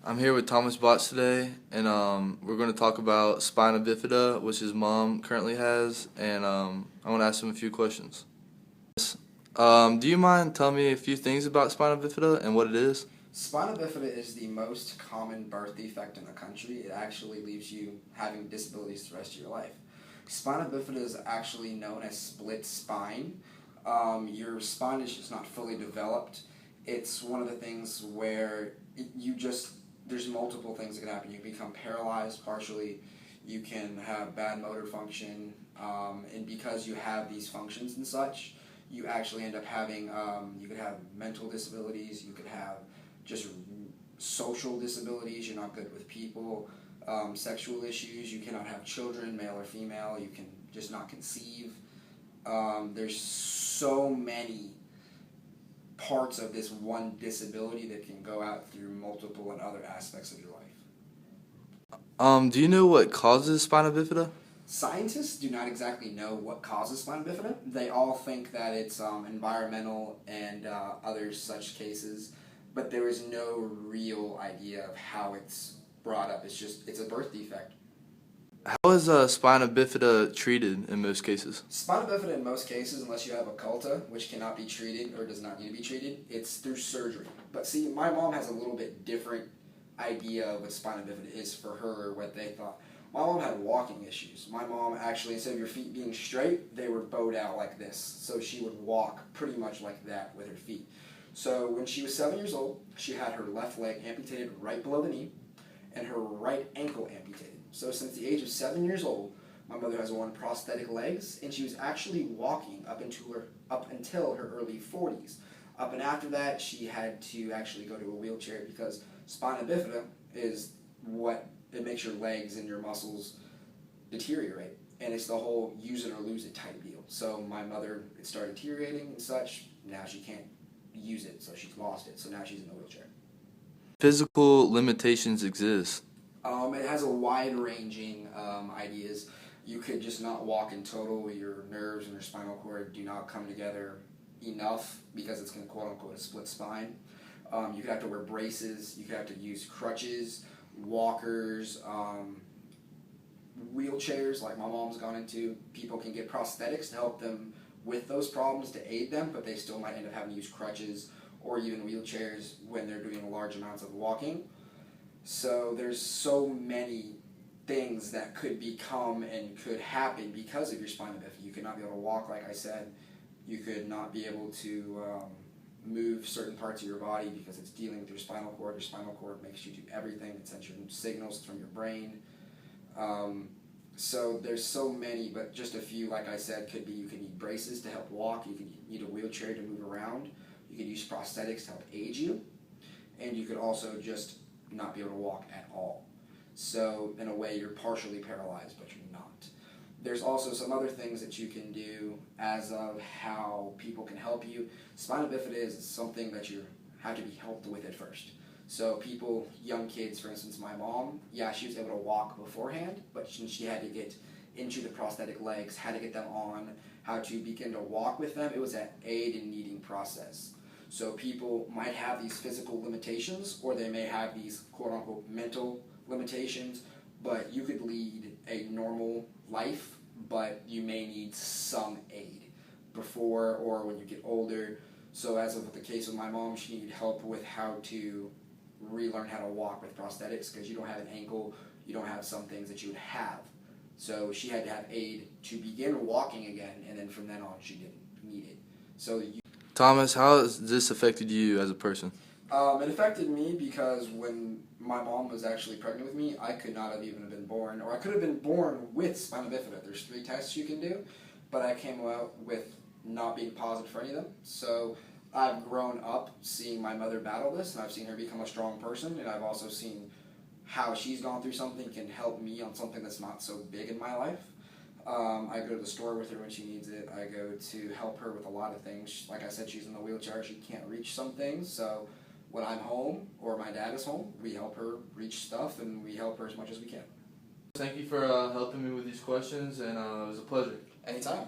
I'm here with Thomas Botts today, and we're going to talk about spina bifida, which his mom currently has, and I want to ask him a few questions. Do you mind telling me a few things about spina bifida and what it is? Spina bifida is the most common birth defect in the country. It actually leaves you having disabilities the rest of your life. Spina bifida is actually known as split spine. Your spine is just not fully developed. It's one of the things where there's multiple things that can happen. You can become paralyzed partially, you can have bad motor function, and because you have these functions and such, you actually end up having, you could have mental disabilities, you could have just social disabilities, you're not good with people, sexual issues, you cannot have children, male or female, you can just not conceive. There's so many parts of this one disability that can go out through multiple and other aspects of your life. Do you know what causes spina bifida? Scientists do not exactly know what causes spina bifida. They all think that it's environmental and other such cases, but there is no real idea of how it's brought up. It's a birth defect. How is spina bifida treated in most cases? Spina bifida in most cases, unless you have a CULTA, which cannot be treated or does not need to be treated, it's through surgery. But see, my mom has a little bit different idea of what spina bifida is for her, or what they thought. My mom had walking issues. My mom actually, instead of your feet being straight, they were bowed out like this. So she would walk pretty much like that with her feet. So when she was 7 years old, she had her left leg amputated right below the knee and her right ankle amputated. So since the age of 7 years old, my mother has worn prosthetic legs, and she was actually walking up until her early 40s. Up and after that, she had to actually go to a wheelchair because spina bifida is it makes your legs and your muscles deteriorate, and it's the whole use it or lose it type deal. So my mother, it started deteriorating and such. Now she can't use it, so she's lost it. So now she's in the wheelchair. Physical limitations exist. It has a wide-ranging ideas. You could just not walk in total. Your nerves and your spinal cord do not come together enough because it's going to quote-unquote a split spine. You could have to wear braces. You could have to use crutches, walkers, wheelchairs like my mom's gone into. People can get prosthetics to help them with those problems to aid them, but they still might end up having to use crutches or even wheelchairs when they're doing large amounts of walking. So there's so many things that could become and could happen because of your spina bifida. You could not be able to walk, like I said. You could not be able to move certain parts of your body because it's dealing with your spinal cord. Your spinal cord makes you do everything. It sends your signals from your brain. So there's so many, but just a few, like I said, could be you could need braces to help walk. You could need a wheelchair to move around. You could use prosthetics to help aid you. And you could also just not be able to walk at all. So in a way, you're partially paralyzed, but you're not. There's also some other things that you can do as of how people can help you. Spina bifida is something that you have to be helped with at first. So people, young kids, for instance, my mom, yeah, she was able to walk beforehand, but she had to get into the prosthetic legs, had to get them on, how to begin to walk with them. It was an aid in needing process. So people might have these physical limitations, or they may have these quote-unquote mental limitations, but you could lead a normal life, but you may need some aid before or when you get older. So as of the case of my mom, she needed help with how to relearn how to walk with prosthetics because you don't have an ankle, you don't have some things that you would have. So she had to have aid to begin walking again, and then from then on she didn't need it. So Thomas, how has this affected you as a person? It affected me because when my mom was actually pregnant with me, I could not have even been born, or I could have been born with spina bifida. There's 3 tests you can do, but I came out with not being positive for any of them. So I've grown up seeing my mother battle this, and I've seen her become a strong person, and I've also seen how she's gone through something can help me on something that's not so big in my life. I go to the store with her when she needs it. I go to help her with a lot of things. Like I said, she's in the wheelchair. She can't reach some things. So when I'm home or my dad is home, we help her reach stuff, and we help her as much as we can. Thank you for helping me with these questions, and it was a pleasure. Anytime.